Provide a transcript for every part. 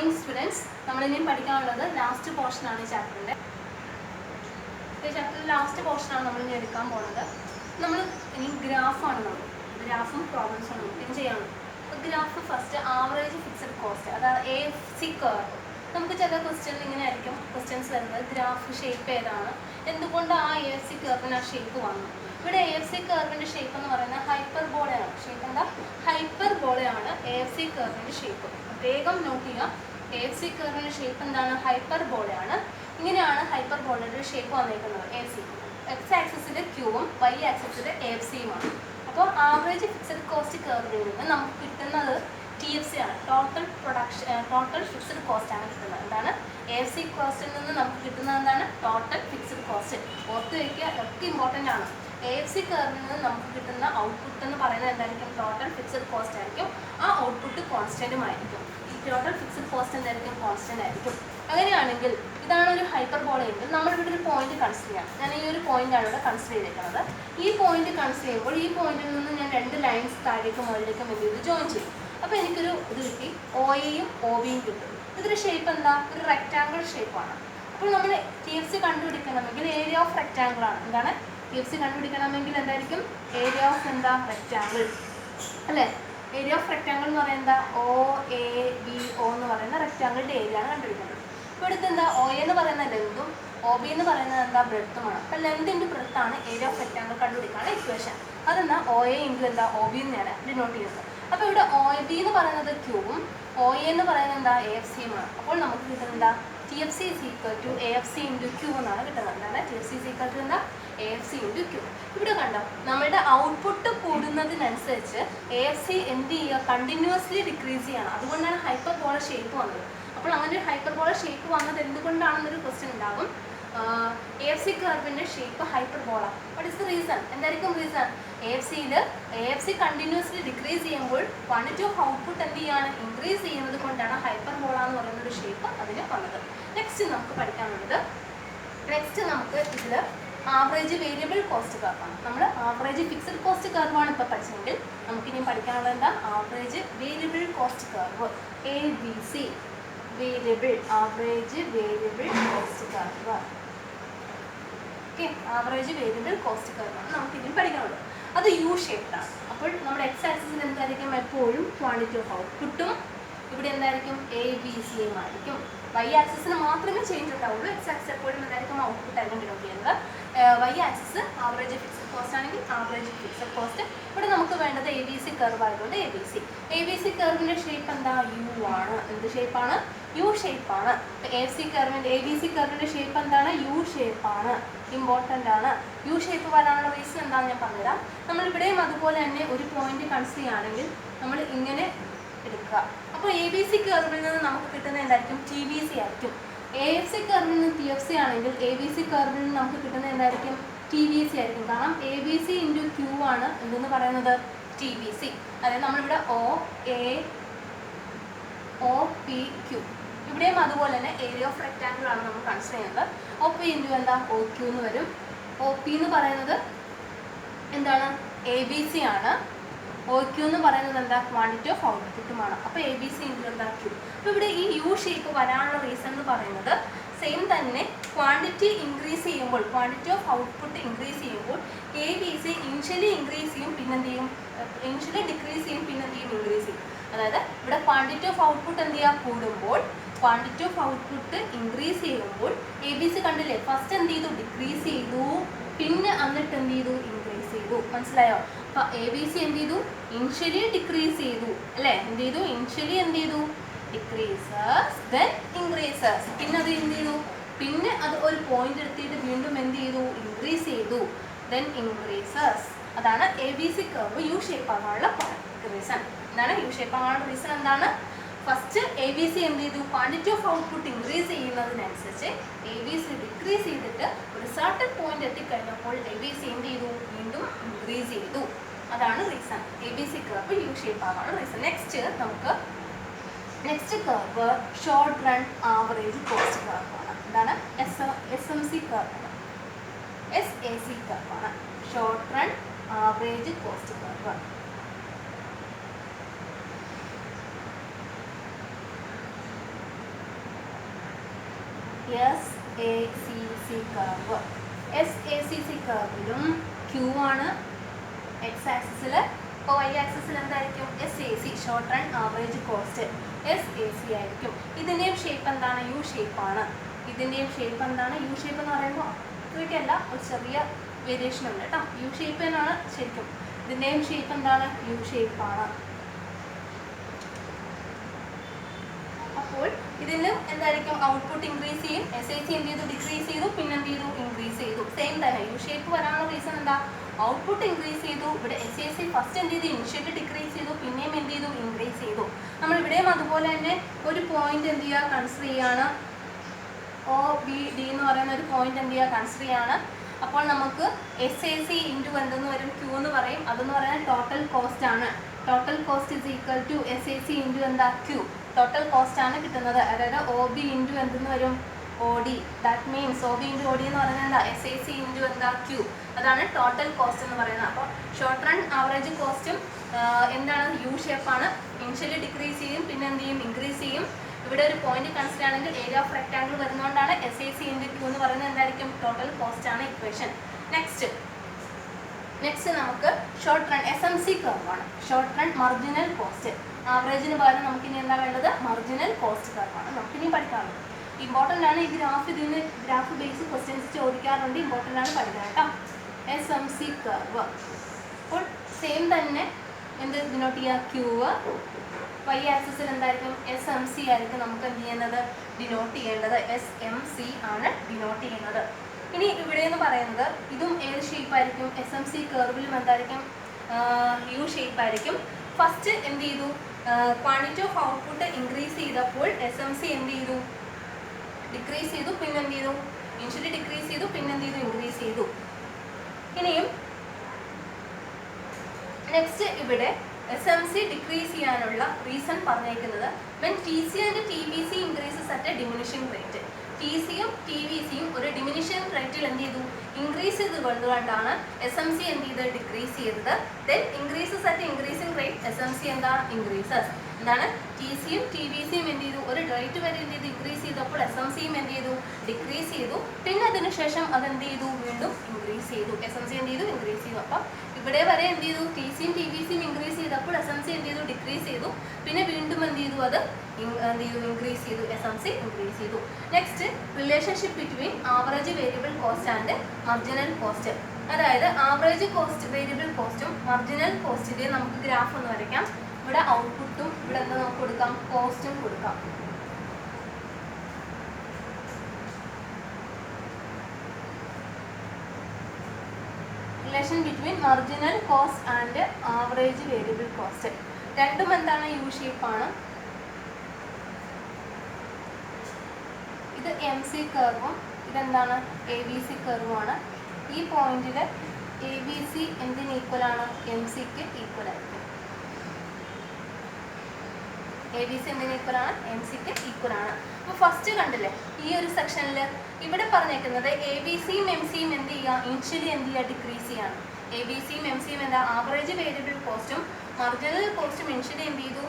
morning students. നമ്മൾ ഇനി പഠിക്കാനുള്ളത് ലാസ്റ്റ് പോർഷൻ ആണ് ഈ ചാപ്റ്ററിന്റെ. ഈ ചാപ്റ്ററിലെ ലാസ്റ്റ് പോർഷൻ ആണ് നമ്മൾ ഇനി എടുക്കാൻ പോകുന്നത്. നമ്മൾ ഇനി ഗ്രാഫാണ് ഗ്രാഫും പ്രോബ്ലംസും ആണ് നമുക്ക് ചെയ്യാനുള്ളത്. അപ്പോൾ graph first average fixed cost, അതായത് AFC കർവ്. നമുക്ക് ചില ക്വസ്റ്റ്യൻ ഇങ്ങനെ ആയിരിക്കും ക്വസ്റ്റ്യൻസ് വരുന്നത്, ഗ്രാഫ് ഷേപ്പ് ഏതാണ്, എന്തുകൊണ്ട് ആ AFC കർവിന് ആ ഷേപ്പ് വന്നു. ഇവിടെ AFC കർവിൻ്റെ ഷേപ്പ് എന്ന് പറയുന്നത് ഹൈപ്പർബോളയാണ്. ഷേപ്പ് എന്താ? ഹൈപ്പർബോളയാണ് AFC കർവിൻ്റെ ഷേപ്പ്. വേഗം നോട്ട് ചെയ്യുക. AFC കർവിൻ്റെ ഷേപ്പ് എന്താണ്? ഹൈപ്പർബോളയാണ്. ഇങ്ങനെയാണ് ഹൈപ്പർബോളയുടെ ഷേപ്പ് വന്നിരിക്കുന്നത്. AFC X ആക്സിസിൽ ക്യൂവും Y ആക്സിസിൽ AFCയുമാണ്. അപ്പോൾ ആവറേജ് ഫിക്സഡ് കോസ്റ്റ് കർവിൽ നിന്ന് നമുക്ക് കിട്ടുന്നത് TFC ആണ്, ടോട്ടൽ ഫിക്സഡ് കോസ്റ്റ് ആണ് കിട്ടുന്നത്. എന്താണ്? AFC കോസ്റ്റിൽ നിന്ന് നമുക്ക് കിട്ടുന്നത് എന്താണ്? Total fixed cost. ഓർത്ത് വയ്ക്കുക, ഒക്കെ ഇമ്പോർട്ടൻ്റ് ആണ്. AFC കർവിൽ നിന്ന് നമുക്ക് കിട്ടുന്ന ഔട്ട്പുട്ട് എന്ന് പറയുന്നത് എന്തായിരിക്കും? ടോട്ടൽ ഫിക്സഡ് കോസ്റ്റ് ആയിരിക്കും. ആ ഔട്ട്പുട്ട് കോൺസ്റ്റൻറ്റും ആയിരിക്കും. ഈ ടോട്ടൽ ഫിക്സഡ് കോസ്റ്റ് എന്തായിരിക്കും? കോൺസ്റ്റൻ്റ് ആയിരിക്കും. അങ്ങനെയാണെങ്കിൽ ഇതാണ് ഒരു ഹൈപ്പർബോള എങ്കിൽ നമ്മളിവിടെ ഒരു പോയിന്റ് കൺസിഡർ ചെയ്യാം. ഞാൻ ഈ ഒരു പോയിന്റാണ് ഇവിടെ കൺസിഡർ ചെയ്തിരിക്കുന്നത്. ഈ പോയിന്റ് കൺസിഡർ ചെയ്യുമ്പോൾ ഈ പോയിന്റിൽ നിന്ന് ഞാൻ രണ്ട് ലൈൻസ് താഴേക്കും മുകളിലേക്കും എന്ത് ചെയ്ത് ജോയിൻ ചെയ്യും. അപ്പോൾ എനിക്കൊരു ഇത് കിട്ടി, OAയും OBയും കിട്ടും. ഇതൊരു ഷേപ്പ് എന്താ? ഒരു റെക്റ്റാങ്കിൾ ഷേപ്പാണ്. അപ്പോൾ നമ്മൾ TFC കണ്ടുപിടിക്കണമെങ്കിൽ ഏരിയ ഓഫ് റെക്റ്റാങ്കിൾ ആണ്. എന്താണ്? TFC കണ്ടുപിടിക്കണമെങ്കിൽ എന്തായിരിക്കും? ഏരിയ ഓഫ് എന്താ? റെക്റ്റാങ്കിൾ അല്ലേ? ഏരിയ ഓഫ് റെക്റ്റാങ്കിൾ എന്ന് പറയുന്നത് OABO എന്ന് പറയുന്ന റെക്റ്റാങ്കിളിൻ്റെ ഏരിയ ആണ് കണ്ടുപിടിക്കുന്നത്. ഇപ്പോൾ ഇവിടുത്തെ എന്താ? OA എന്ന് പറയുന്ന ലെങ്തും OB എന്ന് പറയുന്നത് എന്താ? ബ്രെഡ്ത്തുമാണ്. അപ്പോൾ ലെങ്ത് ഇൻറ്റു ബ്രെഡ്ത്ത് ആണ് ഏരിയ ഓഫ് റെക്റ്റാങ്കിൾ കണ്ടുപിടിക്കാനുള്ള ഇക്വേഷൻ. അതെന്താ? OA ഇൻറ്റു എന്താ? OB എന്നാണ് ഡിനോട്ട് ചെയ്യുന്നത്. അപ്പോൾ ഇവിടെ OB എന്ന് പറയുന്നത് ക്യൂവും OA എന്ന് പറയുന്നത് എന്താ? AFCയുമാണ്. അപ്പോൾ നമുക്ക് കിട്ടുന്നത് എന്താ? TFC is equal to AFC into Q എന്നാണ് കിട്ടുന്നത്. എന്താണ്? TFC is equal to എന്താ? AFC into Q. ഇവിടെ കണ്ടോ, നമ്മുടെ ഔട്ട്പുട്ട് കൂടുന്നതിനനുസരിച്ച് AFC എന്ത് ചെയ്യുക? കണ്ടിന്യൂസ്ലി ഡിക്രീസ് ചെയ്യണം. അതുകൊണ്ടാണ് ഹൈപ്പർബോള ഷേപ്പ് വന്നത്. അപ്പോൾ അങ്ങനെ ഒരു ഹൈപ്പർബോള ഷേപ്പ് വന്നത് എന്തുകൊണ്ടാണെന്നൊരു ക്വസ്റ്റ്യൻ ഉണ്ടാകും. AFC കർവിൻ്റെ shape hyperbola. What is the reason? എന്തായിരിക്കും റീസൺ? AFC കണ്ടിന്യൂസ്ലി ഡിക്രീസ് ചെയ്യുമ്പോൾ ക്വാണ്ടിറ്റി ഓഫ് ഔട്ട്പുട്ട് എന്ത് ചെയ്യാണ്? ഇൻക്രീസ് ചെയ്യുന്നത് കൊണ്ടാണ് ഹൈപ്പർബോള എന്ന് പറയുന്ന ഒരു ഷേപ്പ് അതിന് വന്നത്. നെക്സ്റ്റ് നമുക്ക് പഠിക്കാനുള്ളത്, നമുക്ക് ഇതിൽ ആവറേജ് വേരിയബിൾ കോസ്റ്റ് കർവാണ്. നമ്മൾ ആവറേജ് ഫിക്സഡ് കോസ്റ്റ് കർവാണ് ഇപ്പോൾ പഠിച്ചെങ്കിൽ നമുക്കിനി പഠിക്കാനുള്ളത് എന്താ? Average variable cost curve, ABC variable, average variable cost curve. Okay, average variable cost കർവാണ് നമുക്കിനി പഠിക്കാനുള്ളത്. അത് U ഷേപ്പ്ഡാണ്. അപ്പോൾ നമ്മുടെ X ആക്സിസിൽ എന്തായിരിക്കും? എപ്പോഴും ക്വാണ്ടിറ്റി ഓഫ് ഔട്ട്പുട്ടും ഇവിടെ എന്തായിരിക്കും? ABCയും ആയിരിക്കും. Y ആക്സിസിന് മാത്രമേ ചേഞ്ച് ഉണ്ടാവുള്ളൂ. X ആക്സിസ് എപ്പോഴും എന്തായിരിക്കും? ഔട്ട്പുട്ട് ആയിരിക്കും ഡിനോട്ട് ചെയ്യുന്നത്. Y axis average fixed cost ആണെങ്കിൽ ആവറേജ് ഫിക്സഡ് കോസ്റ്റ്. ഇവിടെ നമുക്ക് വേണ്ടത് ABC കർവ് ആയതുകൊണ്ട് ABC കർവിൻ്റെ ഷേപ്പ് എന്താ? U ആണ്. എന്ത് ഷേപ്പാണ്? U ഷേപ്പാണ്. ABC കർവിൻ്റെ ഷേപ്പ് എന്താണ്? U ഷേപ്പാണ്. ഇമ്പോർട്ടൻ്റ് ആണ്. U ഷേപ്പ് വരാനുള്ള റീസൺ എന്താണെന്ന് ഞാൻ പറഞ്ഞുതരാം. നമ്മളിവിടെയും അതുപോലെ തന്നെ ഒരു പോയിന്റ് കൺസിഡർ ചെയ്യുകയാണെങ്കിൽ നമ്മൾ ഇങ്ങനെ എടുക്കുക. അപ്പോൾ ABC കർവിൽ നിന്ന് നമുക്ക് കിട്ടുന്നത് എന്തായിരിക്കും? TBC ആയിരിക്കും. AFC കർവിൽ നിന്ന് TFC ആണെങ്കിൽ ABC കർവിൽ നിന്ന് നമുക്ക് കിട്ടുന്നത് എന്തായിരിക്കും? TBC ആയിരിക്കും. കാരണം ABC ഇൻറ്റു Q ആണ് എന്തെന്ന് പറയുന്നത്? TBC. അതായത് നമ്മളിവിടെ OPQ. ഇവിടെയും അതുപോലെ തന്നെ ഏരിയ ഓഫ് റെക്റ്റാങ്കിൾ ആണ് നമ്മൾ കൺസിഡർ ചെയ്യുന്നത്. OP ഇൻറ്റു എന്താ? OQ എന്ന് വരും. OP എന്ന് പറയുന്നത് എന്താണ്? ABC ആണ്. OQ എന്ന് പറയുന്നത് എന്താ? ക്വാണ്ടിറ്റി ഓഫ് ഔട്ട്പുട്ടുമാണ്. അപ്പോൾ ABC ഇൻറ്റു എന്താ? Q. അപ്പോൾ ഇവിടെ ഈ U ഷേപ്പ് വരാനുള്ള റീസൺ എന്ന് പറയുന്നത് സെയിം തന്നെ, ക്വാണ്ടിറ്റി ഇൻക്രീസ് ചെയ്യുമ്പോൾ, ക്വാണ്ടിറ്റി ഓഫ് ഔട്ട്പുട്ട് ഇൻക്രീസ് ചെയ്യുമ്പോൾ ABC ഇനിഷ്യലി ഇൻക്രീസ് ചെയ്യും, പിന്നെന്ത് ചെയ്യും? ഇനിഷ്യലി ഡിക്രീസ് ചെയ്യും, പിന്നെന്ത് ചെയ്യും? ഇൻക്രീസ് ചെയ്യും. അതായത് ഇവിടെ ക്വാണ്ടിറ്റി ഓഫ് ഔട്ട്പുട്ട് എന്ത് ചെയ്യുക? കൂടുമ്പോൾ ക്വാണ്ടിറ്റി ഓഫ് ഔട്ട്പുട്ട് ഇൻക്രീസ് ചെയ്യുമ്പോൾ ABC കണ്ടില്ലേ? ഫസ്റ്റ് എന്ത് ചെയ്തു? ഡിക്രീസ് ചെയ്തു, പിന്നെ എന്നിട്ട് എന്ത് ചെയ്തു? ഇൻക്രീസ് ചെയ്തു. മനസ്സിലായോ? അപ്പോൾ ABC എന്ത് ചെയ്തു? ഇനിഷ്യലി ഡിക്രീസ് ചെയ്തു അല്ലേ? എന്ത് ചെയ്തു? ഇനിഷ്യലി എന്ത് ചെയ്തു? Decreases, then increases. പിന്നെ അത് എന്ത് ചെയ്തു? പിന്നെ അത് ഒരു പോയിന്റ് എടുത്തിട്ട് വീണ്ടും എന്ത് ചെയ്തു? ഇൻക്രീസ് ചെയ്തു, ദെൻ ഇൻക്രീസസ്. അതാണ് ABC കർവ് U ഷേപ്പ് ആകാനുള്ള റീസൺ. എന്താണ് U ഷേപ്പ് ആകാനുള്ള റീസൺ? എന്താണ്? ഫസ്റ്റ് ABC എന്ത് ചെയ്തു? ക്വാണ്ടിറ്റി ഓഫ് ഔട്ട്പുട്ട് ഇൻക്രീസ് ചെയ്യുന്നതിനനുസരിച്ച് ABC ഡിക്രീസ് ചെയ്തിട്ട് ഒരു സർട്ടൺ പോയിന്റ് എത്തിക്കഴിഞ്ഞപ്പോൾ ABC എന്ത് ചെയ്തു? വീണ്ടും ഇൻക്രീസ് ചെയ്തു. അതാണ് reason. ABC curve U shape ആകാനുള്ള reason. Next curve short run average cost കർവാണ്. എന്താണ്? SMC കർവാണ്. SAC കർവാണ്. Short run average cost curve. SACC curve. SACC കർവിലും Q ആണ് എക്സ് ആക്സിസിൽ, അപ്പോൾ വൈ ആക്സിസിൽ എന്തായിരിക്കും SAC short run average cost SAC ആയിരിക്കും. ഇതിൻ്റെയും ഷേപ്പ് എന്താണ്? യു ഷേപ്പാണ്. ഇതിൻ്റെയും ഷേപ്പ് എന്താണ്? യു ഷേപ്പ് എന്ന് പറയുമ്പോൾ ഇത്രയ്ക്കല്ല, ഒരു ചെറിയ വേരിയേഷൻ ഉണ്ട് കേട്ടോ. യു ഷേപ്പ് തന്നെയാണ് ശരിക്കും. ഇതിൻ്റെയും ഷേപ്പ് എന്താണ്? യു ഷേപ്പാണ്. അപ്പോൾ ഇതിലും എന്തായിരിക്കും? ഔട്ട്പുട്ട് ഇൻക്രീസ് ചെയ്യും. SAC എന്ത് ചെയ്തു? ഡിക്രീസ് ചെയ്തു. പിന്നെ എന്ത് ചെയ്തു? ഇൻക്രീസ് ചെയ്തു. സെയിം തന്നെ യു ഷേപ്പ് വരാനുള്ള റീസൺ എന്താ? ഔട്ട്പുട്ട് ഇൻക്രീസ് ചെയ്തു. ഇവിടെ SAC ഫസ്റ്റ് എന്ത് ചെയ്തു? ഇനിഷ്യലി ഡിക്രീസ് ചെയ്തു. പിന്നെയും എന്ത് ചെയ്തു? ഇൻക്രീസ് ചെയ്തു. നമ്മൾ ഇവിടെയും അതുപോലെ തന്നെ ഒരു പോയിന്റ് എന്ത് ചെയ്യുക? കൺസിഡർ ചെയ്യാണ്. OBD എന്ന് പറയുന്ന ഒരു പോയിന്റ് എന്ത് ചെയ്യുക? കൺസിഡർ ചെയ്യാണ്. അപ്പോൾ നമുക്ക് SAC ഇൻറ്റു എന്തെന്ന് വരും? Q എന്ന് പറയും. അതെന്ന് പറയുന്നത് ടോട്ടൽ കോസ്റ്റ് ആണ്. Total cost is equal to SAC into എന്താ? Q. ടോട്ടൽ കോസ്റ്റ് ആണ് കിട്ടുന്നത്. അതായത് OB ഇൻറ്റു എന്തെന്ന് വരും? OD. That means OB into OD എന്ന് പറയുന്നത് എന്താ? SAC ഇൻറ്റു എന്താ? Q. അതാണ് ടോട്ടൽ കോസ്റ്റ് എന്ന് പറയുന്നത്. അപ്പോൾ ഷോർട്ട് റൺ ആവറേജ് കോസ്റ്റും എന്താണ്? യു ഷേപ്പാണ്. ഇനിഷ്യലി ഡിക്രീസ് ചെയ്യും, പിന്നെ എന്ത് ചെയ്യും? ഇൻക്രീസ് ചെയ്യും. ഇവിടെ ഒരു പോയിന്റ് കൺസിഡർ ആണെങ്കിൽ ഏരിയ ഓഫ് റെക്ടാങ്കിൾ വരുന്നതുകൊണ്ടാണ് SAC ഇൻറ്റു Q എന്ന് പറയുന്നത് എന്തായിരിക്കും? ടോട്ടൽ കോസ്റ്റ് ആണ് ഇക്വേഷൻ. നെക്സ്റ്റ് നമുക്ക് ഷോർട്ട് റൺ SMC കർവാണ്. Short run marginal cost. ആവറേജിന് പകരം നമുക്കിനി എന്താ വേണ്ടത്? മാർജിനൽ കോസ്റ്റ് കർവാണ് നമുക്കിനി പഠിക്കാനുള്ളത്. ഇമ്പോർട്ടൻ്റ് ആണ് ഈ ഗ്രാഫ്. ഇതിന് ഗ്രാഫ് ബേസ് ക്വസ്റ്റ്യൻസ് ചോദിക്കാറുണ്ട്. ഇമ്പോർട്ടൻ്റ് ആണ് പഠിക്കാൻ കേട്ടോ. SMC curve. അപ്പോൾ സെയിം തന്നെ എന്ത് ഡിനോട്ട് ചെയ്യുക? Q. വൈ ആക്സിസിൽ എന്തായിരിക്കും? SMC ആയിരിക്കും നമുക്ക് എന്ത് ചെയ്യുന്നത്? ഡിനോട്ട് ചെയ്യേണ്ടത്. SMC ആണ് ഡിനോട്ട് ചെയ്യുന്നത്. ഇനി ഇവിടെ എന്ന് പറയുന്നത് ഇതും ഏത് ഷേപ്പായിരിക്കും? SMC കർവിലും എന്തായിരിക്കും? യു ഷേപ്പായിരിക്കും. ഫസ്റ്റ് എന്ത് ചെയ്തു? ക്വാണ്ടിറ്റി ഓഫ് ഔട്ട്പുട്ട് ഇൻക്രീസ് ചെയ്തപ്പോൾ SMC എന്ത് ചെയ്തു? ഡിക്രീസ് ചെയ്തു. പിന്നെ എന്ത് ചെയ്തു? ഇനിഷ്യലി ഡിക്രീസ് ചെയ്തു. പിന്നെ എന്ത് ചെയ്തു? ഇൻക്രീസ് ചെയ്തു. ഇനിയും നെക്സ്റ്റ് ഇവിടെ SMC ഡിക്രീസ് ചെയ്യാനുള്ള റീസൺ പറഞ്ഞേക്കുന്നത് when TC and TVC increases at a diminishing rate. TCയും TVCയും ഒരു ഡിമിനിഷിംഗ് റേറ്റിൽ എന്ത് ചെയ്തു? ഇൻക്രീസ് ചെയ്ത് കൊണ്ടുകൊണ്ടാണ് SMC എന്ത് ചെയ്ത്? ഡിക്രീസ് ചെയ്തത്. Then increases at increasing rate SMC എന്താ? ഇൻക്രീസസ്. എന്താണ്? TCയും TVCയും എന്ത് ചെയ്തു? ഒരു റേറ്റ് വരെ എന്ത് ചെയ്തു? ഇൻക്രീസ് ചെയ്തപ്പോൾ SMCയും എന്ത് ചെയ്തു? ഡിക്രീസ് ചെയ്തു. പിന്നെ അതിനുശേഷം അതെന്ത് ചെയ്തു? വീണ്ടും ഇൻക്രീസ് ചെയ്തു. SMC എന്ത് ചെയ്തു? ഇൻക്രീസ് ചെയ്തു. അപ്പം ഇവിടെ വരെ എന്ത് ചെയ്തു? TCയും TVCയും ഇൻക്രീസ് ചെയ്തപ്പോൾ SMC എന്ത് ചെയ്തു? ഡിക്രീസ് ചെയ്തു. പിന്നെ വീണ്ടും എന്ത് ചെയ്തു? അത് എന്ത് ചെയ്തു? ഇൻക്രീസ് ചെയ്തു. SMC ഇൻക്രീസ് ചെയ്തു. Next relationship between average variable cost and marginal cost. അതായത് ആവറേജ് കോസ്റ്റ് വേരിയബിൾ കോസ്റ്റും മാർജിനൽ കോസ്റ്റിൻ്റെ നമുക്ക് ഗ്രാഫ് ഒന്ന് വരയ്ക്കാം. ഇവിടെ ഔട്ട്പുട്ടും ഇവിടെ എന്താ നമുക്ക് കൊടുക്കാം? കോസ്റ്റും കൊടുക്കാം. Relation between marginal cost and average variable cost. രണ്ടും എന്താണ്? യു ഷേപ്പാണ്. ഇത് MC കർവും ഇതെന്താണ്? ABC കർവുമാണ്. ഈ പോയിന്റിൽ ABC എന്തിന് ഈക്വലാണ്? MCക്ക് ഈക്വൽ ആയിരിക്കും. ABC എന്തിന് ഈക്വലാണ്? MCക്ക് ഈക്വലാണ്. അപ്പോൾ ഫസ്റ്റ് കണ്ടില്ലേ ഈ ഒരു സെക്ഷനിൽ ഇവിടെ പറഞ്ഞേക്കുന്നത് ABCയും MCയും എന്ത് ചെയ്യുക? ഇനിഷ്യലി എന്ത് ചെയ്യുക? ഡിക്രീസ് ചെയ്യാണ്. ABCയും MCയും എന്താ? ആവറേജ് വേരിയബിൾ കോസ്റ്റും മാർജിനൽ കോസ്റ്റും ഇനിഷ്യലി എന്ത് ചെയ്തു?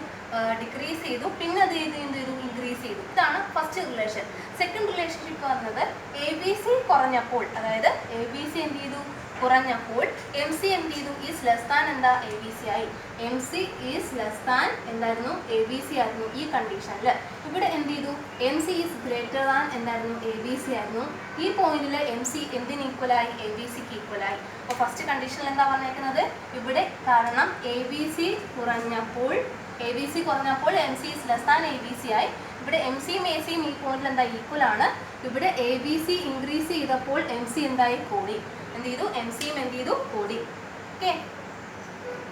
ഡിക്രീസ് ചെയ്തു. പിന്നെ അത് എന്ത് ചെയ്തു? ഇൻക്രീസ് ചെയ്തു. ഇതാണ് ഫസ്റ്റ് റിലേഷൻ. സെക്കൻഡ് റിലേഷൻഷിപ്പ് പറഞ്ഞത് ABC കുറഞ്ഞപ്പോൾ, അതായത് ABC എന്ത് ചെയ്തു? കുറഞ്ഞപ്പോൾ MC എന്ത് ചെയ്തു? ഈസ് ലെസ് ദാൻ എന്താ? ABC ആയി. MC ഈസ് ലെസ് ദാൻ എന്തായിരുന്നു? ABC ആയിരുന്നു ഈ കണ്ടീഷനിൽ. ഇവിടെ എന്ത് ചെയ്തു? MC ഈസ് ഗ്രേറ്റർ ദാൻ എന്തായിരുന്നു? ABC ആയിരുന്നു. ഈ പോയിന്റിൽ MC എന്തിന് ഈക്വലായി? ABCക്ക് ഈക്വലായി. അപ്പോൾ ഫസ്റ്റ് കണ്ടീഷനിൽ എന്താ പറഞ്ഞേക്കുന്നത്? ഇവിടെ കാരണം ABC കുറഞ്ഞപ്പോൾ MC is less than ABC ആയി. ഇവിടെ MCയും ACയും ഈ പോയിന്റിൽ എന്താ? ഈക്വൽ ആണ്. ഇവിടെ ABC ഇൻക്രീസ് ചെയ്തപ്പോൾ MC എന്തായി? കൂടി. എന്ത് ചെയ്തു? MCയും എന്ത് ചെയ്തു? കൂടി. ഓക്കെ.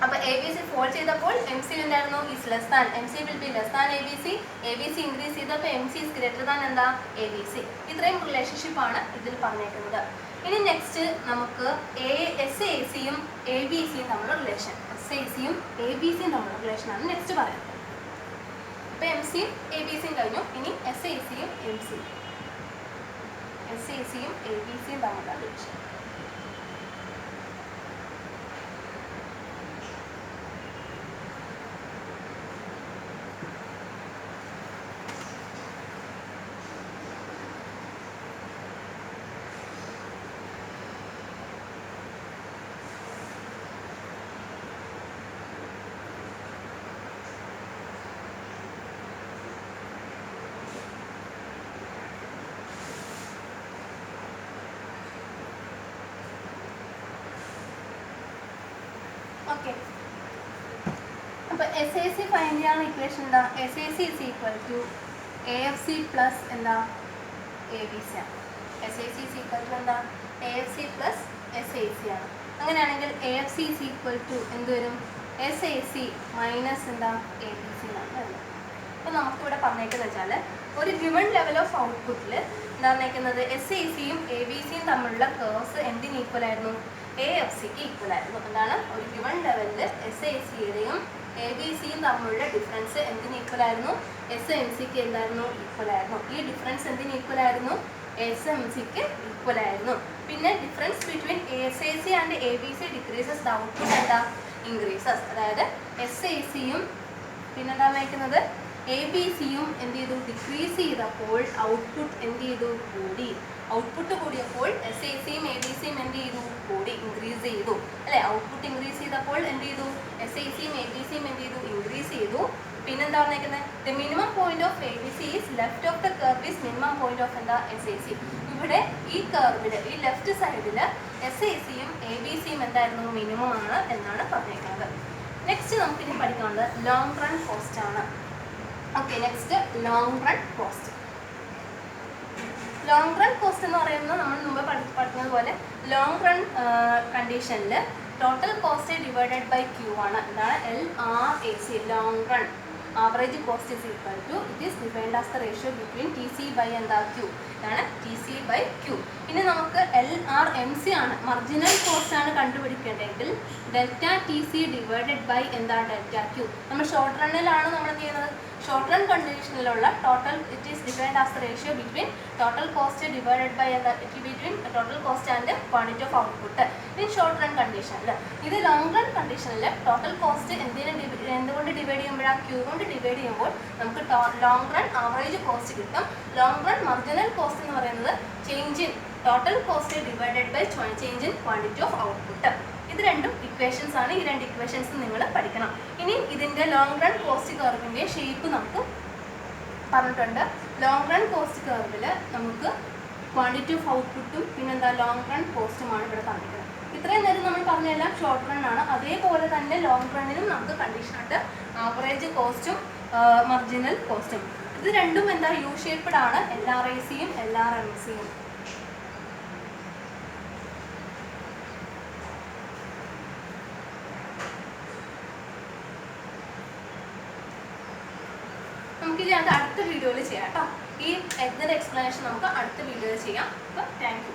അപ്പോൾ ABC ഫോൾ ചെയ്തപ്പോൾ MC എന്തായിരുന്നു? Is less than. MC will be less than ABC. ABC increase ചെയ്തപ്പോൾ MC ഈസ് ഗ്രേറ്റർ ദാൻ എന്താ? ABC. ഇത്രയും റിലേഷൻഷിപ്പാണ് ഇതിൽ പറഞ്ഞേക്കുന്നത്. ഇനി നെക്സ്റ്റ് നമുക്ക് SACയും ABCയും തമ്മിലുള്ള റിലേഷൻ. SACയും ABCയും തമ്മിലുള്ള റിലേഷനാണ് നെക്സ്റ്റ് പറയുന്നത്. അപ്പോൾ MCയും ABCയും കഴിഞ്ഞു. ഇനി SACയും MCയും തമ്മിലുള്ള relation. S A C find ചെയ്യാനുള്ള ഇക്വേഷൻ എന്താ? S A C is equal to A F C plus എന്താ എ ബി സി ആണ്. S A C is equal to എന്താ? A F C plus S A C ആണ്. അങ്ങനെയാണെങ്കിൽ A F C is equal to എന്ത് വരും? S A C minus എന്താ A B C എന്നാണ് വരുന്നത്. അപ്പോൾ നമുക്കിവിടെ പറഞ്ഞേക്കുന്നത് വെച്ചാൽ ഒരു ഗിവൺ ലെവൽ ഓഫ് ഔട്ട്പുട്ടിൽ എന്താ പറഞ്ഞേക്കുന്നത്? എസ് എ സിയും എ ബി സിയും തമ്മിലുള്ള കേർവ്സ് എന്തിന് ഈക്വൽ ആയിരുന്നു? എ എഫ് സിക്ക് ഈക്വൽ ആയിരുന്നു. എന്താണ്? ഒരു ഗിവൺ ലെവലിൽ എസ് എ സിയുടെയും എ ബി സിയും തമ്മിലുള്ള ഡിഫറൻസ് എന്തിന് ഈക്വൽ ആയിരുന്നു? എസ് എം സിക്ക് എന്തായിരുന്നു? ഈക്വൽ ആയിരുന്നു. ഈ ഡിഫറൻസ് എന്തിന് ഈക്വൽ ആയിരുന്നു? എസ് എം സിക്ക് ഈക്വൽ ആയിരുന്നു. പിന്നെ difference between S A C and A B C decreases the output എന്താ? ഇൻക്രീസസ്. അതായത് എസ് എ സിയും പിന്നെന്താ വയ്ക്കുന്നത്? എ ബി സിയും എന്ത് ചെയ്തു? ഡിക്രീസ് ചെയ്തപ്പോൾ ഔട്ട്പുട്ട് എന്ത് ചെയ്തു? കൂടി. ഔട്ട്പുട്ട് കൂടിയപ്പോൾ എസ് എ സിയും എ ബി സിയും എന്ത് ചെയ്തു? കൂടി, ഇൻക്രീസ് ചെയ്തു അല്ലേ? ഔട്ട്പുട്ട് ഇൻക്രീസ് ചെയ്തപ്പോൾ എന്ത് ചെയ്തു? എസ് എ സിയും എ ബി സിയും എന്ത് ചെയ്തു? ഇൻക്രീസ് ചെയ്തു. പിന്നെന്താ പറഞ്ഞേക്കുന്നത്? The minimum point of A B C is left of the curve is minimum point of എന്താ? S A C. ഇവിടെ ഈ കർവിൽ ഈ ലെഫ്റ്റ് സൈഡിൽ എസ് എ സിയും എ ബി സിയും എന്തായിരുന്നു? മിനിമം ആണ് എന്നാണ് പറഞ്ഞേക്കുന്നത്. നെക്സ്റ്റ് നമുക്ക് ഇനി പഠിക്കാനുള്ളത് ലോങ് റൺ കോസ്റ്റ് ആണ്. Okay, next long run cost. Long run cost എന്ന് പറയുന്നത് നമ്മൾ മുമ്പ് പഠിക്കുന്നതുപോലെ ലോങ് റൺ കണ്ടീഷനിൽ total cost divided by Q ആണ്. എന്താണ്? LRAC, long run average cost is equal to it is defined as the ratio between T C by എന്താ? Q. ഇതാണ് ടി സി ബൈ ക്യൂ. ഇനി നമുക്ക് LRMC ആണ്, marginal cost ആണ് കണ്ടുപിടിക്കേണ്ടതെങ്കിൽ delta T C divided by എന്താ? Delta Q. നമ്മൾ short റണ്ണിലാണ് നമ്മൾ എന്ത് ചെയ്യുന്നത്? ഷോർട്ട് റൺ കണ്ടീഷനിലുള്ള total it is defined as the ratio between total cost divided by എന്താ? Between total cost and quantity of output in short run കണ്ടീഷനിൽ. ഇത് ലോങ് റൺ കണ്ടീഷനിൽ ടോട്ടൽ കോസ്റ്റ് എന്തുകൊണ്ട് ഡിവൈഡ് ചെയ്യുമ്പോഴാണ്? ക്യൂ കൊണ്ട് ഡിവൈഡ് ചെയ്യുമ്പോൾ നമുക്ക് ലോങ് റൺ ആവറേജ് കോസ്റ്റ് കിട്ടും. ലോങ് റൺ മർജിനൽ കോസ്റ്റ് എന്ന് പറയുന്നത് change in total cost divided by change in quantity of output. ഇത് രണ്ടും ഇക്വേഷൻസ് ആണ്. ഈ രണ്ട് ഇക്വേഷൻസ് നിങ്ങൾ പഠിക്കണം. ഇനി ഇതിൻ്റെ ലോങ് റൺ കോസ്റ്റ് കർവിൻ്റെ ഷേപ്പ് നമുക്ക് പറഞ്ഞിട്ടുണ്ട്. ലോങ് റൺ കോസ്റ്റ് കർവിൽ നമുക്ക് ക്വാണ്ടിറ്റി ഓഫ് ഔട്ട്പുട്ടും പിന്നെന്താ? ലോങ് റൺ കോസ്റ്റുമാണ് ഇവിടെ പറഞ്ഞിരിക്കുന്നത്. ഇത്രയും നേരം നമ്മൾ പറഞ്ഞതെല്ലാം ഷോർട്ട് റൺ ആണ്. അതേപോലെ തന്നെ ലോങ് റണ്ണിനും നമുക്ക് കണ്ടീഷനുണ്ട്, ആവറേജ് കോസ്റ്റും മർജിനൽ കോസ്റ്റും. ഇത് രണ്ടും എന്താ? യു ഷേപ്പ്ഡ് ആണ്, LRACയും LRMCയും. നമുക്കിത് അടുത്ത വീഡിയോയിൽ ചെയ്യാം കേട്ടോ. ഈ ഇതിൻ്റെ എക്സ്പ്ലനേഷൻ നമുക്ക് അടുത്ത വീഡിയോയിൽ ചെയ്യാം. അപ്പോൾ താങ്ക് യു.